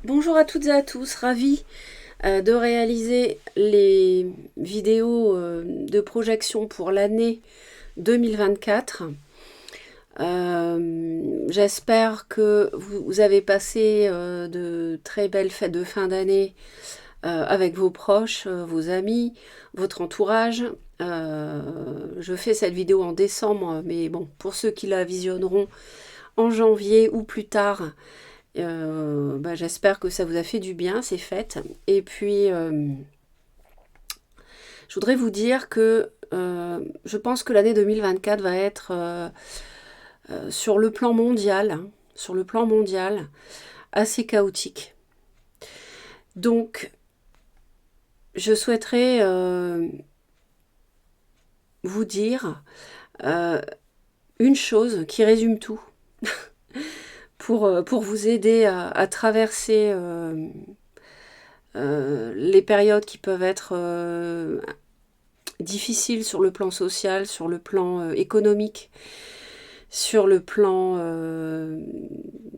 Bonjour à toutes et à tous, ravie de réaliser les vidéos de projection pour l'année 2024. J'espère que vous avez passé de très belles fêtes de fin d'année avec vos proches, vos amis, votre entourage. Je fais cette vidéo en décembre, mais bon, pour ceux qui la visionneront en janvier ou plus tard, j'espère que ça vous a fait du bien, ces fêtes. Et puis, je voudrais vous dire que je pense que l'année 2024 va être sur le plan mondial, assez chaotique. Donc, je souhaiterais vous dire une chose qui résume tout pour vous aider à traverser les périodes qui peuvent être difficiles sur le plan social, sur le plan économique, sur le plan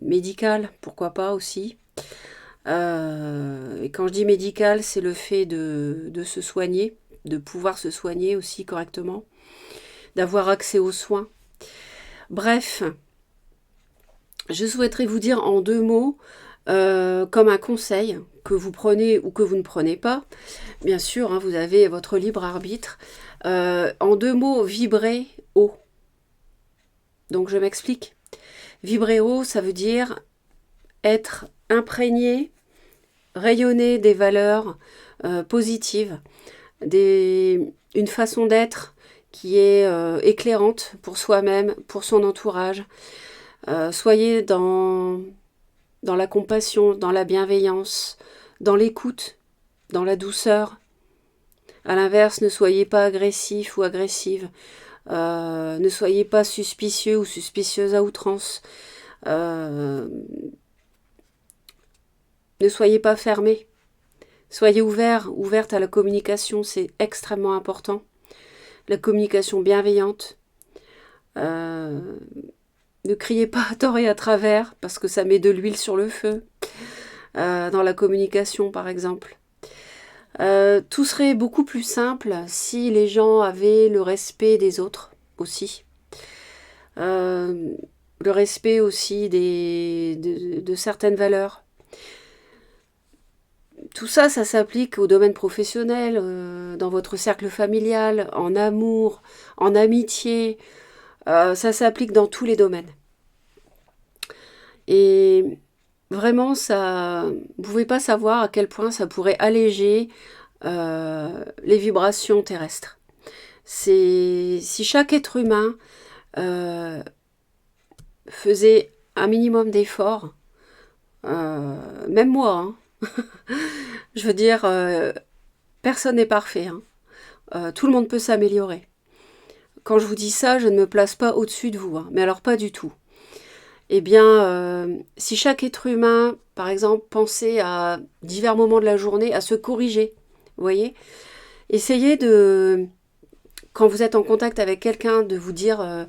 médical, pourquoi pas aussi. Et quand je dis médical, c'est le fait de se soigner, de pouvoir se soigner aussi correctement, d'avoir accès aux soins. Bref, je souhaiterais vous dire en 2 mots, comme un conseil que vous prenez ou que vous ne prenez pas. Bien sûr, hein, vous avez votre libre arbitre. En 2 mots, vibrez haut. Donc je m'explique. Vibrer haut, ça veut dire être imprégné, rayonner des valeurs positives, une façon d'être qui est éclairante pour soi-même, pour son entourage. Soyez dans la compassion, dans la bienveillance, dans l'écoute, dans la douceur. À l'inverse, ne soyez pas agressif ou agressive. Ne soyez pas suspicieux ou suspicieuse à outrance. Ne soyez pas fermé. Soyez ouverte à la communication, c'est extrêmement important. La communication bienveillante. Ne criez pas à tort et à travers, parce que ça met de l'huile sur le feu. Dans la communication, par exemple. Tout serait beaucoup plus simple si les gens avaient le respect des autres aussi. Le respect aussi de certaines valeurs. Tout ça, ça s'applique au domaine professionnel, dans votre cercle familial, en amour, en amitié. Ça s'applique dans tous les domaines. Et vraiment, ça, vous ne pouvez pas savoir à quel point ça pourrait alléger les vibrations terrestres. Si chaque être humain faisait un minimum d'efforts, même moi, hein, je veux dire, personne n'est parfait. Hein. Tout le monde peut s'améliorer. Quand je vous dis ça, je ne me place pas au-dessus de vous, hein, mais alors pas du tout. Eh bien, si chaque être humain, par exemple, pensait à divers moments de la journée à se corriger, vous voyez, essayez de, quand vous êtes en contact avec quelqu'un, de vous dire,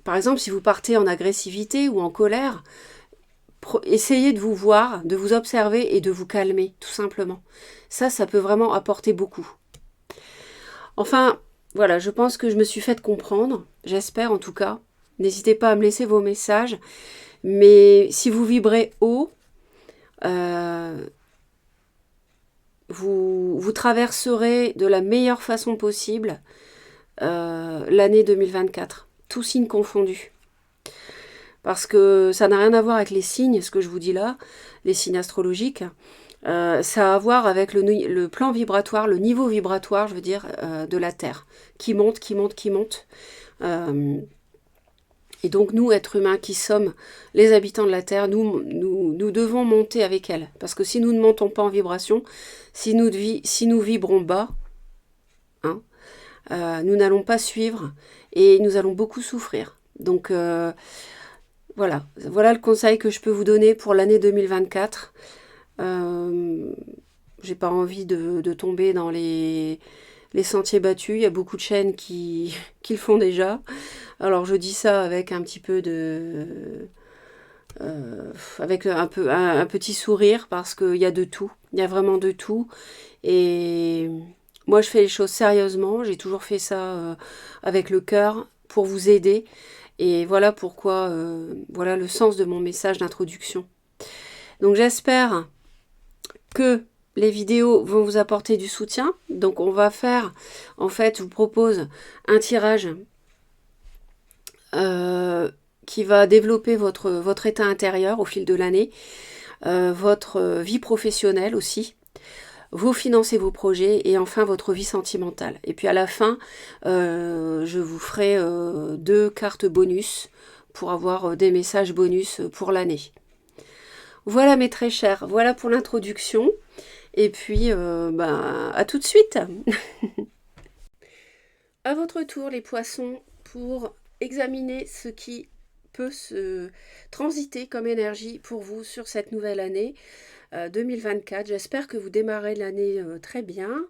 par exemple, si vous partez en agressivité ou en colère, essayez de vous voir, de vous observer et de vous calmer, tout simplement. Ça peut vraiment apporter beaucoup. Enfin, voilà, je pense que je me suis faite comprendre, j'espère en tout cas. N'hésitez pas à me laisser vos messages, mais si vous vibrez haut, vous traverserez de la meilleure façon possible l'année 2024, tous signes confondus. Parce que ça n'a rien à voir avec les signes, ce que je vous dis là, les signes astrologiques. Ça a à voir avec le plan vibratoire, le niveau vibratoire, je veux dire, de la Terre, qui monte, qui monte, qui monte. Et donc nous, êtres humains qui sommes les habitants de la Terre, nous devons monter avec elle. Parce que si nous ne montons pas en vibration, si nous vibrons bas, hein, nous n'allons pas suivre et nous allons beaucoup souffrir. Donc voilà le conseil que je peux vous donner pour l'année 2024. J'ai pas envie de tomber dans les sentiers battus. Il y a beaucoup de chaînes qui le font déjà. Alors je dis ça avec un petit peu avec un petit sourire parce qu'il y a de tout. Il y a vraiment de tout. Et moi, je fais les choses sérieusement. J'ai toujours fait ça avec le cœur pour vous aider. Et voilà pourquoi, voilà le sens de mon message d'introduction. Donc j'espère que les vidéos vont vous apporter du soutien. Donc on va faire, en fait, je vous propose un tirage qui va développer votre état intérieur au fil de l'année, votre vie professionnelle aussi, vos finances et vos projets, et enfin votre vie sentimentale. Et puis à la fin, je vous ferai 2 cartes bonus pour avoir des messages bonus pour l'année. Voilà mes très chers, voilà pour l'introduction. Et puis, à tout de suite. À votre tour, les poissons, pour examiner ce qui peut se transiter comme énergie pour vous sur cette nouvelle année 2024. J'espère que vous démarrez l'année très bien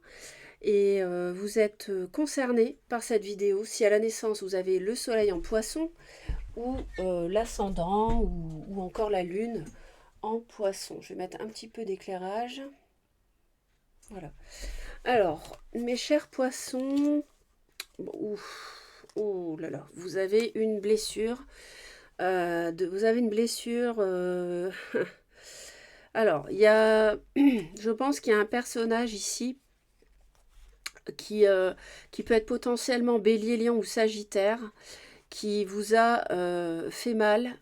et vous êtes concernés par cette vidéo. Si à la naissance, vous avez le soleil en poisson ou l'ascendant ou encore la lune en poisson. Je vais mettre un petit peu d'éclairage. Voilà. Alors, mes chers poissons, oh là là, vous avez une blessure. Vous avez une blessure. Alors, il y a, je pense qu'il y a un personnage ici qui peut être potentiellement Bélier, Lion ou Sagittaire, qui vous a fait mal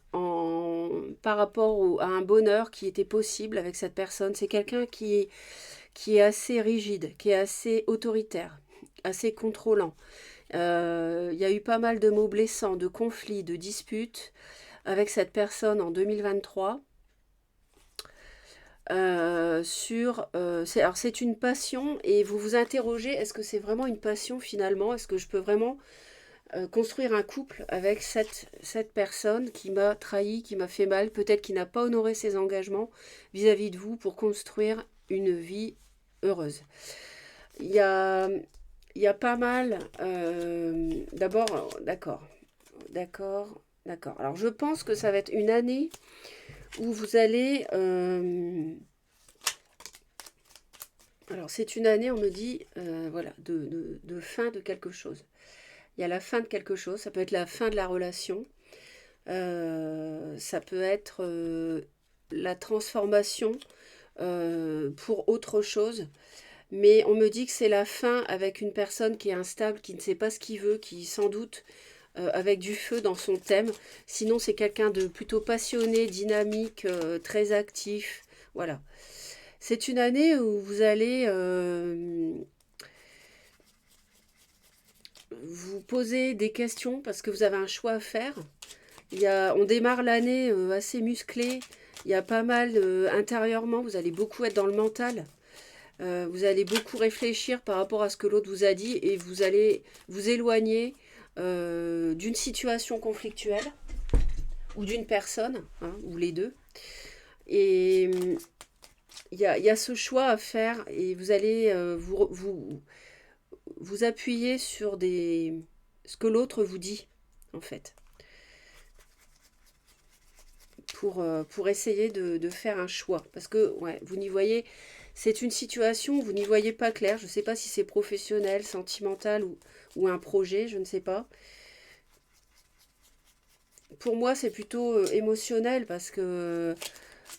par rapport à un bonheur qui était possible avec cette personne. C'est quelqu'un qui est assez rigide, qui est assez autoritaire, assez contrôlant. Il y a eu pas mal de mots blessants, de conflits, de disputes avec cette personne en 2023. Alors c'est une passion et vous vous interrogez, est-ce que c'est vraiment une passion finalement? Est-ce que je peux vraiment construire un couple avec cette personne qui m'a trahi, qui m'a fait mal, peut-être qui n'a pas honoré ses engagements vis-à-vis de vous pour construire une vie heureuse? Il y a pas mal... D'abord, d'accord. Alors je pense que ça va être une année où vous allez... alors c'est une année, on me dit, voilà, de fin de quelque chose. Il y a la fin de quelque chose, ça peut être la fin de la relation, ça peut être la transformation pour autre chose. Mais on me dit que c'est la fin avec une personne qui est instable, qui ne sait pas ce qu'il veut, qui sans doute avec du feu dans son thème. Sinon, c'est quelqu'un de plutôt passionné, dynamique, très actif. Voilà. C'est une année où vous allez vous poser des questions parce que vous avez un choix à faire. On démarre l'année assez musclé. Il y a pas mal intérieurement, vous allez beaucoup être dans le mental. Vous allez beaucoup réfléchir par rapport à ce que l'autre vous a dit et vous allez vous éloigner d'une situation conflictuelle ou d'une personne, hein, ou les deux. Et il y a ce choix à faire et vous allez vous appuyer sur ce que l'autre vous dit, en fait, pour essayer de faire un choix. Parce que, ouais, vous n'y voyez... C'est une situation où vous n'y voyez pas clair. Je ne sais pas si c'est professionnel, sentimental ou un projet, je ne sais pas. Pour moi, c'est plutôt émotionnel parce que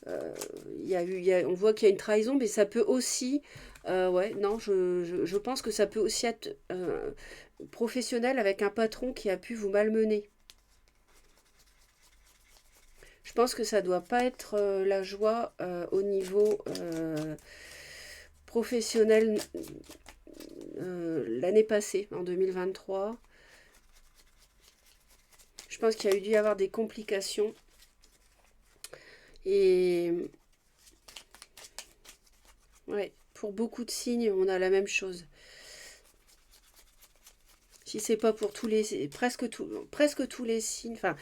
on voit qu'il y a une trahison, mais ça peut aussi... ouais, non, je pense que ça peut aussi être professionnel avec un patron qui a pu vous malmener. Je pense que ça doit pas être la joie au niveau professionnel l'année passée, en 2023. Je pense qu'il y a dû y avoir des complications. Et ouais, pour beaucoup de signes, on a la même chose. Si c'est pas pour presque tous les signes, enfin,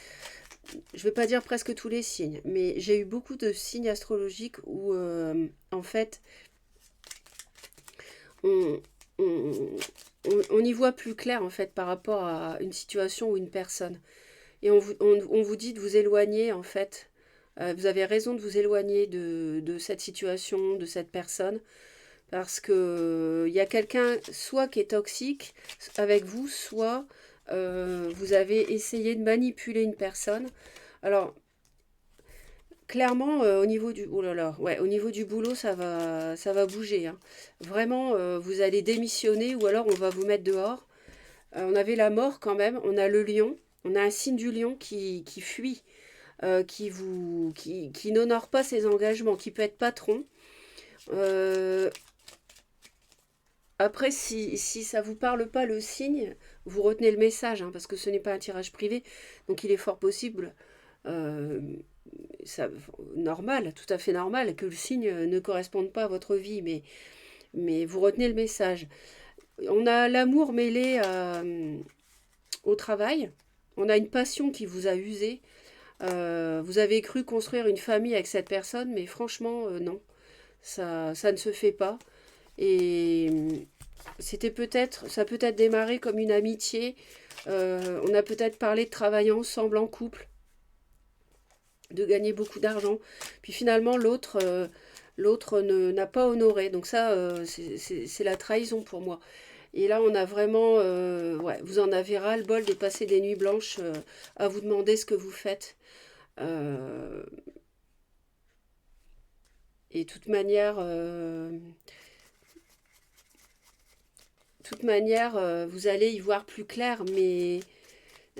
je vais pas dire presque tous les signes, mais j'ai eu beaucoup de signes astrologiques où, en fait, on, y voit plus clair, en fait, par rapport à une situation ou une personne. Et on vous dit de vous éloigner, en fait, Vous avez raison de vous éloigner de cette situation, de cette personne, parce que il y a quelqu'un soit qui est toxique avec vous, soit vous avez essayé de manipuler une personne. Alors, clairement, au niveau du, oh là là, ouais, au niveau du boulot, ça va bouger, hein. Vraiment, vous allez démissionner ou alors on va vous mettre dehors. On avait la mort quand même, on a le lion, on a un signe du lion qui fuit, qui n'honore pas ses engagements, qui peut être patron. Euh, Après, si ça vous parle pas le signe, vous retenez le message, hein, parce que ce n'est pas un tirage privé, donc il est fort possible, euh, ça, normal, tout à fait normal, que le signe ne corresponde pas à votre vie, mais vous retenez le message. On a l'amour mêlé au travail, on a une passion qui vous a usé. Vous avez cru construire une famille avec cette personne, mais franchement, non, ça ne se fait pas. Et ça peut être démarré comme une amitié. On a peut-être parlé de travailler ensemble en couple, de gagner beaucoup d'argent. Puis finalement, l'autre n'a pas honoré. Donc ça, c'est la trahison pour moi. Et là, on a vraiment, ouais, vous en avez ras le bol de passer des nuits blanches à vous demander ce que vous faites. Euh, et toute manière, vous allez y voir plus clair, mais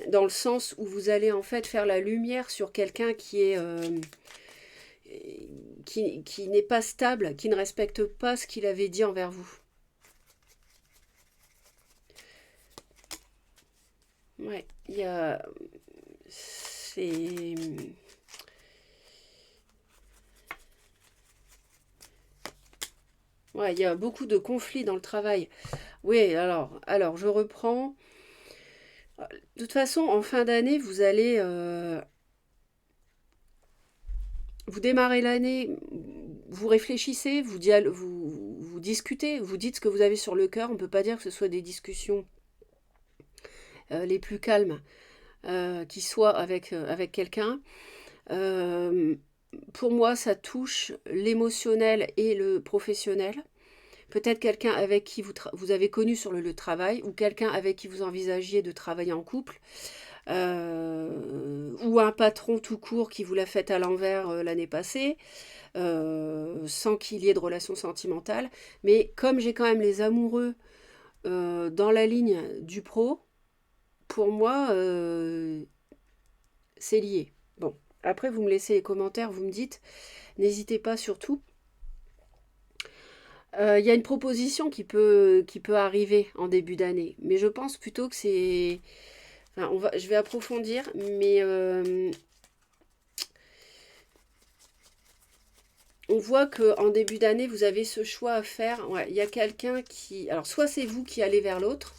dans le sens où vous allez en fait faire la lumière sur quelqu'un qui n'est pas stable, qui ne respecte pas ce qu'il avait dit envers vous. Ouais, il y a, c'est, ouais, il y a beaucoup de conflits dans le travail. Oui, alors je reprends. De toute façon, en fin d'année, vous démarrez l'année, vous réfléchissez, vous discutez, vous dites ce que vous avez sur le cœur. On ne peut pas dire que ce soit des discussions les plus calmes qui soient avec quelqu'un. Euh, pour moi, ça touche l'émotionnel et le professionnel. Peut-être quelqu'un avec qui vous avez connu sur le lieu de travail ou quelqu'un avec qui vous envisagiez de travailler en couple. Ou un patron tout court qui vous l'a fait à l'envers l'année passée, sans qu'il y ait de relation sentimentale. Mais comme j'ai quand même les amoureux dans la ligne du pro, pour moi, c'est lié. Bon, après, vous me laissez les commentaires, vous me dites, n'hésitez pas surtout. Il y a une proposition qui peut arriver en début d'année, mais je pense plutôt que c'est... Enfin, je vais approfondir, mais on voit qu'en début d'année, vous avez ce choix à faire. Ouais, il y a quelqu'un qui... Alors, soit c'est vous qui allez vers l'autre,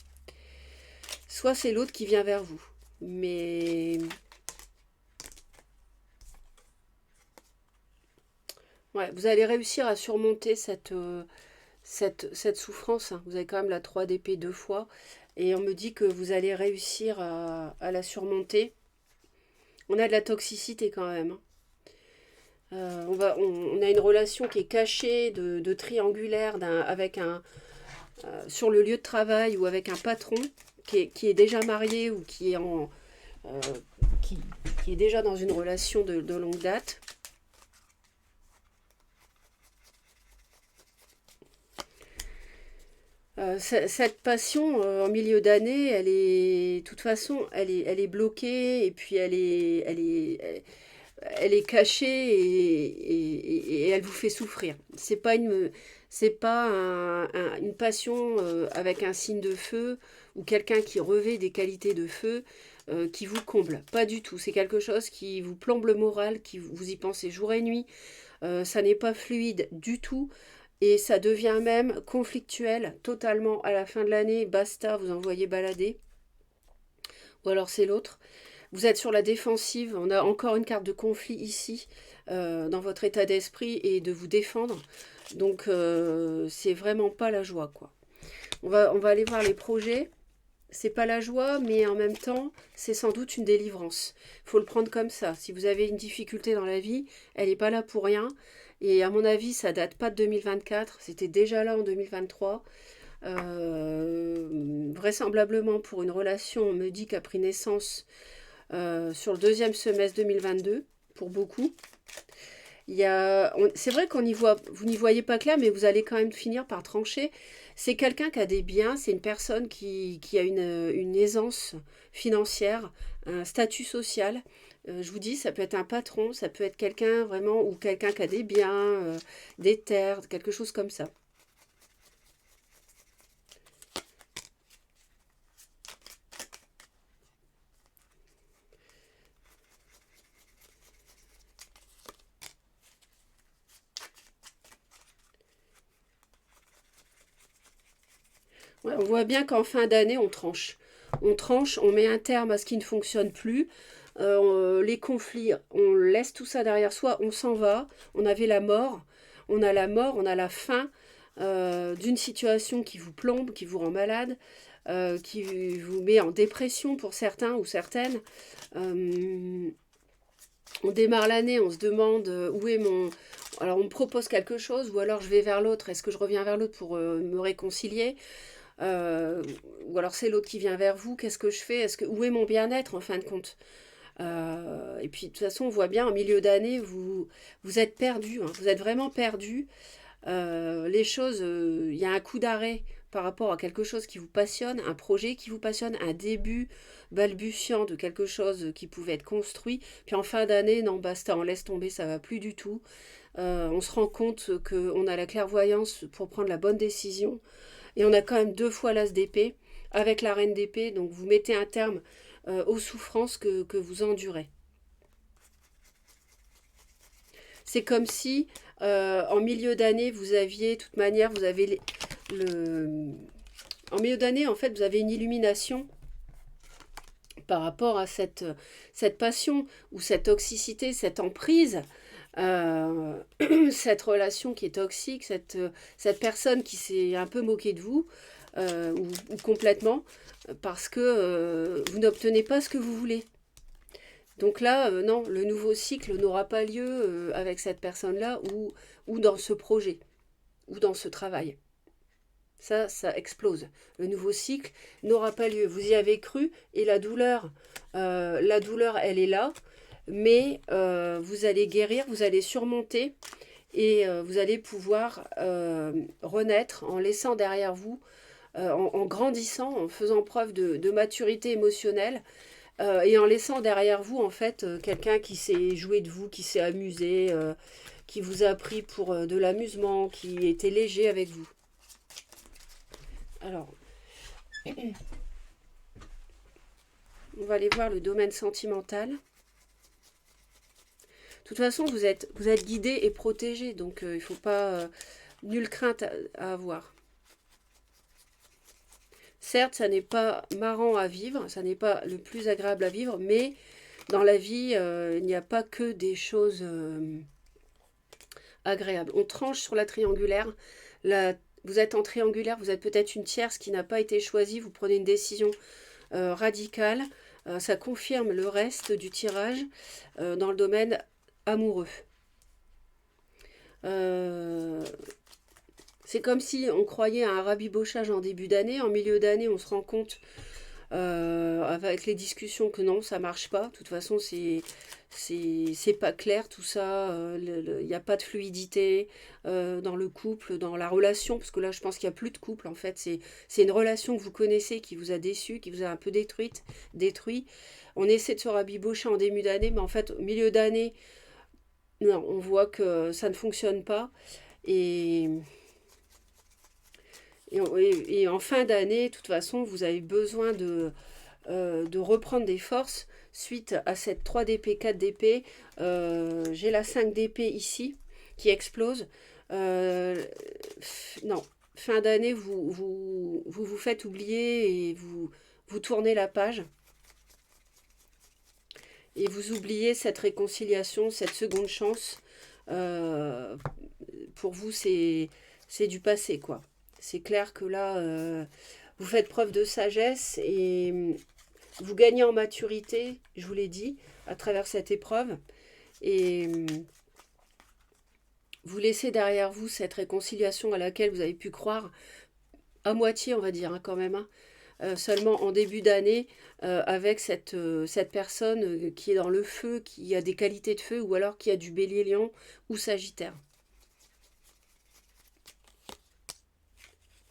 soit c'est l'autre qui vient vers vous. Mais... Ouais, vous allez réussir à surmonter cette souffrance, hein. Vous avez quand même la 3 d'épée 2 fois. Et on me dit que vous allez réussir à la surmonter. On a de la toxicité quand même, hein. On a une relation qui est cachée de triangulaire avec sur le lieu de travail ou avec un patron qui est déjà marié ou euh, qui, qui est déjà dans une relation de longue date. Cette passion en milieu d'année, de toute façon, elle est bloquée et puis elle est cachée et elle vous fait souffrir. C'est pas une passion avec un signe de feu ou quelqu'un qui revêt des qualités de feu qui vous comble. Pas du tout. C'est quelque chose qui vous plombe le moral, qui vous y pensez jour et nuit. Ça n'est pas fluide du tout. Et ça devient même conflictuel totalement à la fin de l'année. Basta, vous envoyez balader. Ou alors c'est l'autre. Vous êtes sur la défensive. On a encore une carte de conflit ici dans votre état d'esprit et de vous défendre. Donc c'est vraiment pas la joie, quoi. On va aller voir les projets. c'est pas la joie, mais en même temps, c'est sans doute une délivrance. Faut le prendre comme ça. Si vous avez une difficulté dans la vie, elle n'est pas là pour rien. Et à mon avis, ça date pas de 2024, c'était déjà là en 2023. Vraisemblablement pour une relation, on me dit qu'a pris naissance sur le deuxième semestre 2022, pour beaucoup. C'est vrai qu'on y voit, vous n'y voyez pas clair, mais vous allez quand même finir par trancher. C'est quelqu'un qui a des biens, c'est une personne qui a une aisance financière, un statut social. Je vous dis, ça peut être un patron, ça peut être quelqu'un vraiment, ou quelqu'un qui a des biens, des terres, quelque chose comme ça. Ouais, on voit bien qu'en fin d'année, on tranche. On tranche, on met un terme à ce qui ne fonctionne plus. Les conflits, on laisse tout ça derrière soi, on s'en va. On avait la mort, on a la mort, on a la fin d'une situation qui vous plombe, qui vous rend malade, qui vous met en dépression pour certains ou certaines. Euh, on démarre l'année, on se demande où est mon... Alors on me propose quelque chose, ou alors je vais vers l'autre, est-ce que je reviens vers l'autre pour me réconcilier? Euh, ou alors c'est l'autre qui vient vers vous, qu'est-ce que je fais? Où est mon bien-être en fin de compte? Et puis de toute façon, on voit bien en milieu d'année, vous êtes perdu, hein, vous êtes vraiment perdu. Les choses, il y a un coup d'arrêt par rapport à quelque chose qui vous passionne, un projet qui vous passionne, un début balbutiant de quelque chose qui pouvait être construit. Puis en fin d'année, non, basta, on laisse tomber, ça va plus du tout. On se rend compte qu'on a la clairvoyance pour prendre la bonne décision. Et on a quand même deux fois l'as d'épée avec la reine d'épée. Donc vous mettez un terme aux souffrances que vous endurez. C'est comme si en milieu d'année, vous aviez, de toute manière, vous avez en milieu d'année, en fait, vous avez une illumination par rapport à cette passion ou cette toxicité, cette emprise, euh, cette relation qui est toxique, cette personne qui s'est un peu moquée de vous, ou complètement, parce que vous n'obtenez pas ce que vous voulez. Donc là, non, le nouveau cycle n'aura pas lieu avec cette personne-là ou dans ce projet, ou dans ce travail. Ça explose. Le nouveau cycle n'aura pas lieu. Vous y avez cru et la douleur, elle est là, mais vous allez guérir, vous allez surmonter et vous allez pouvoir renaître en laissant derrière vous, en grandissant, en faisant preuve de maturité émotionnelle et en laissant derrière vous en fait quelqu'un qui s'est joué de vous, qui s'est amusé, qui vous a pris pour de l'amusement, qui était léger avec vous. Alors, on va aller voir le domaine sentimental. De toute façon, vous êtes guidé et protégé, donc il ne faut pas nulle crainte à avoir. Certes, ça n'est pas marrant à vivre, ça n'est pas le plus agréable à vivre, mais dans la vie, il n'y a pas que des choses agréables. On tranche sur la triangulaire. Vous êtes en triangulaire, vous êtes peut-être une tierce qui n'a pas été choisie, vous prenez une décision radicale. Ça confirme le reste du tirage dans le domaine amoureux. C'est comme si on croyait à un rabibochage en début d'année. En milieu d'année, on se rend compte avec les discussions que non, ça marche pas. De toute façon, c'est pas clair tout ça. Il n'y a pas de fluidité dans le couple, dans la relation, parce que là, je pense qu'il n'y a plus de couple. En fait, c'est une relation que vous connaissez qui vous a déçu, qui vous a un peu détruit. On essaie de se rabibocher en début d'année, mais en fait, au milieu d'année, non, on voit que ça ne fonctionne pas. Et et en fin d'année, de toute façon, vous avez besoin de reprendre des forces suite à cette 3 d'épée, 4 d'épée. J'ai la 5 d'épée ici qui explose. Non, fin d'année, vous faites oublier et vous tournez la page. Et vous oubliez cette réconciliation, cette seconde chance. Euh, pour vous, c'est du passé, quoi. C'est clair que là, Vous faites preuve de sagesse et vous gagnez en maturité, je vous l'ai dit, à travers cette épreuve. Et vous laissez derrière vous cette réconciliation à laquelle vous avez pu croire, à moitié on va dire, hein, quand même, hein, seulement en début d'année, avec cette personne qui est dans le feu, qui a des qualités de feu, ou alors qui a du bélier-lion ou sagittaire.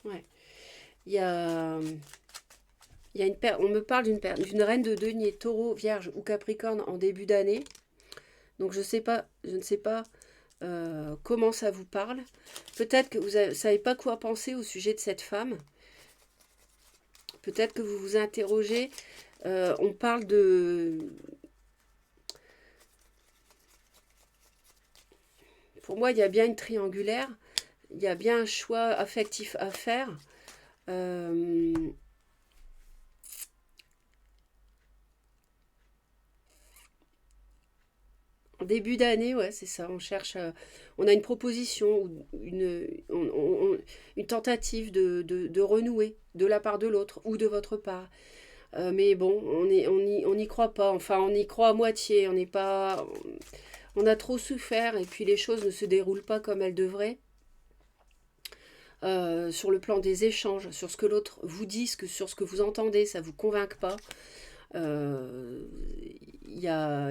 Ouais. Il y a, on me parle d'une reine de denier, taureau, vierge ou capricorne en début d'année. Donc je ne sais pas comment ça vous parle. Peut-être que vous ne savez pas quoi penser au sujet de cette femme. Peut-être que vous vous interrogez. On parle de... Pour moi, il y a bien une triangulaire. Il y a bien un choix affectif à faire. En début d'année, ouais, c'est ça. On cherche, on a une proposition, une tentative de renouer de la part de l'autre ou de votre part. Mais bon, on n'y croit pas. Enfin, on y croit à moitié. On n'est pas, on a trop souffert et puis les choses ne se déroulent pas comme elles devraient. Sur le plan des échanges, sur ce que l'autre vous dit, sur ce que vous entendez, ça ne vous convainc pas. Il y a,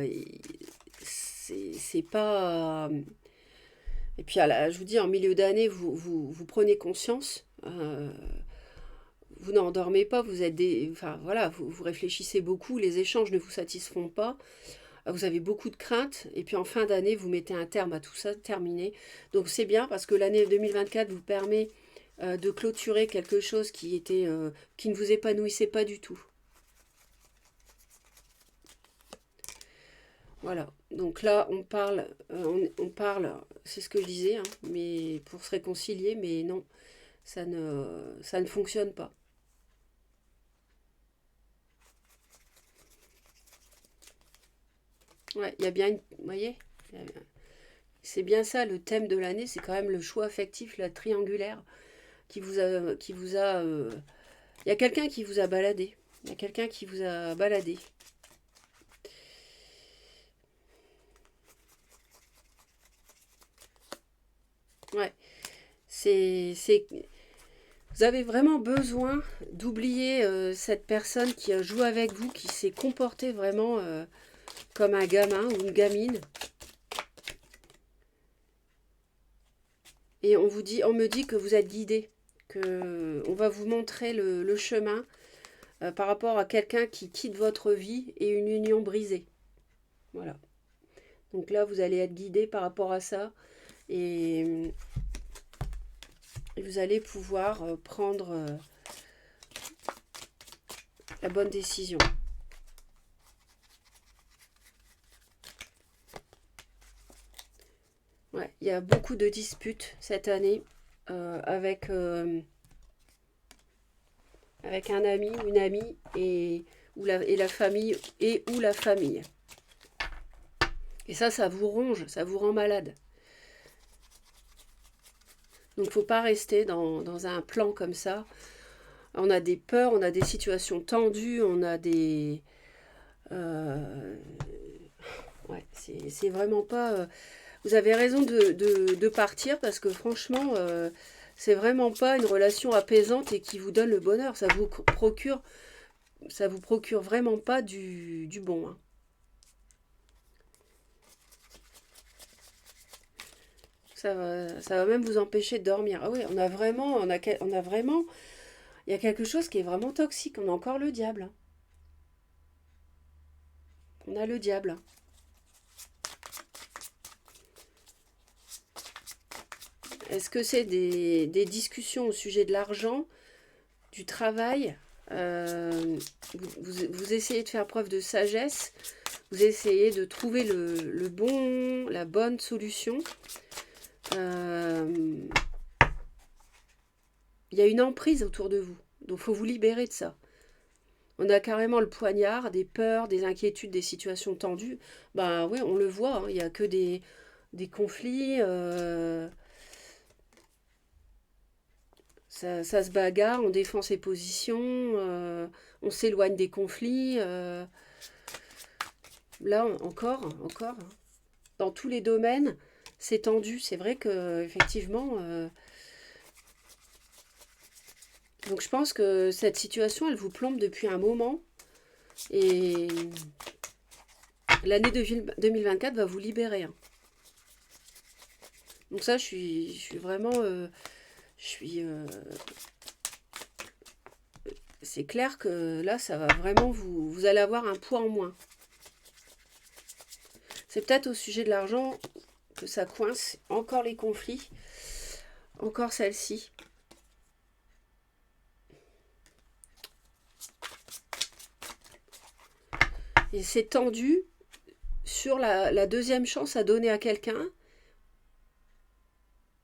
c'est pas. Et puis, je vous dis, en milieu d'année, vous prenez conscience. Vous n'endormez pas, vous êtes enfin voilà, vous réfléchissez beaucoup, les échanges ne vous satisfont pas, vous avez beaucoup de craintes, et puis en fin d'année, vous mettez un terme à tout ça, terminé. Donc c'est bien parce que l'année 2024 vous permet de clôturer quelque chose qui ne vous épanouissait pas du tout. Voilà, donc là on parle, c'est ce que je disais, hein, mais pour se réconcilier, mais non, ça ne fonctionne pas. Ouais, il y a bien une, vous voyez, c'est bien ça le thème de l'année, c'est quand même le choix affectif, la triangulaire il y a quelqu'un qui vous a baladé, il y a quelqu'un qui vous a baladé. Ouais, c'est, vous avez vraiment besoin d'oublier cette personne qui a joué avec vous, qui s'est comportée vraiment comme un gamin ou une gamine. Et on me dit que vous êtes guidé, que on va vous montrer le chemin par rapport à quelqu'un qui quitte votre vie et une union brisée. Voilà. Donc là, vous allez être guidé par rapport à ça et vous allez pouvoir prendre la bonne décision. Ouais, il y a beaucoup de disputes cette année avec un ami ou une amie et la famille et ou la famille. Et ça vous ronge, ça vous rend malade. Donc il ne faut pas rester dans un plan comme ça. On a des peurs, on a des situations tendues, on a des... ouais, c'est vraiment pas... vous avez raison de partir parce que franchement, c'est vraiment pas une relation apaisante et qui vous donne le bonheur. Ça vous procure vraiment pas du bon. Hein. Ça va même vous empêcher de dormir. Ah oui, on a vraiment, il y a quelque chose qui est vraiment toxique. On a encore le diable. Hein. On a le diable. Est-ce que c'est des discussions au sujet de l'argent, du travail vous essayez de faire preuve de sagesse, vous essayez de trouver la bonne solution. Il y a une emprise autour de vous, donc il faut vous libérer de ça. On a carrément le poignard, des peurs, des inquiétudes, des situations tendues. Ben oui, on le voit, hein, il n'y a que des conflits. ça se bagarre, on défend ses positions, on s'éloigne des conflits. Là, encore, dans tous les domaines, c'est tendu. C'est vrai que effectivement. Donc je pense que cette situation, elle vous plombe depuis un moment. Et l'année 2024 va vous libérer. Hein. Donc ça, je suis vraiment... c'est clair que là, ça va vraiment vous allez avoir un poids en moins. C'est peut-être au sujet de l'argent que ça coince. Encore les conflits. Encore celle-ci. Et c'est tendu sur la deuxième chance à donner à quelqu'un.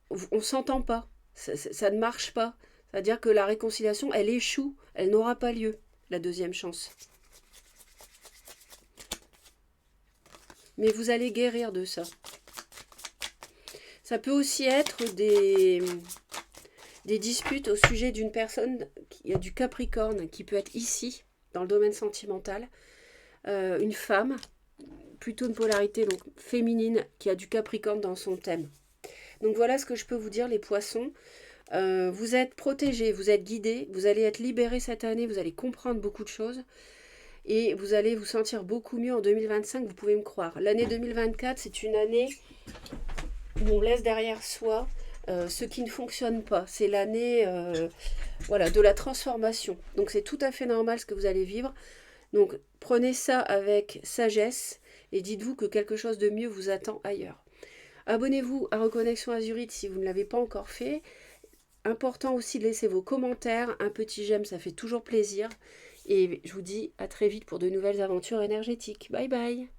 On ne s'entend pas. Ça ne marche pas. C'est-à-dire que la réconciliation, elle échoue. Elle n'aura pas lieu, la deuxième chance. Mais vous allez guérir de ça. Ça peut aussi être des disputes au sujet d'une personne qui a du Capricorne, qui peut être ici, dans le domaine sentimental. Une femme, plutôt une polarité donc féminine, qui a du Capricorne dans son thème. Donc voilà ce que je peux vous dire, les poissons. Vous êtes protégés, vous êtes guidés, vous allez être libérés cette année, vous allez comprendre beaucoup de choses et vous allez vous sentir beaucoup mieux en 2025, vous pouvez me croire. L'année 2024, c'est une année où on laisse derrière soi ce qui ne fonctionne pas. C'est l'année voilà, de la transformation. Donc c'est tout à fait normal ce que vous allez vivre. Donc prenez ça avec sagesse et dites-vous que quelque chose de mieux vous attend ailleurs. Abonnez-vous à Reconnexion Azurite si vous ne l'avez pas encore fait. Important aussi de laisser vos commentaires, un petit j'aime, ça fait toujours plaisir. Et je vous dis à très vite pour de nouvelles aventures énergétiques. Bye bye!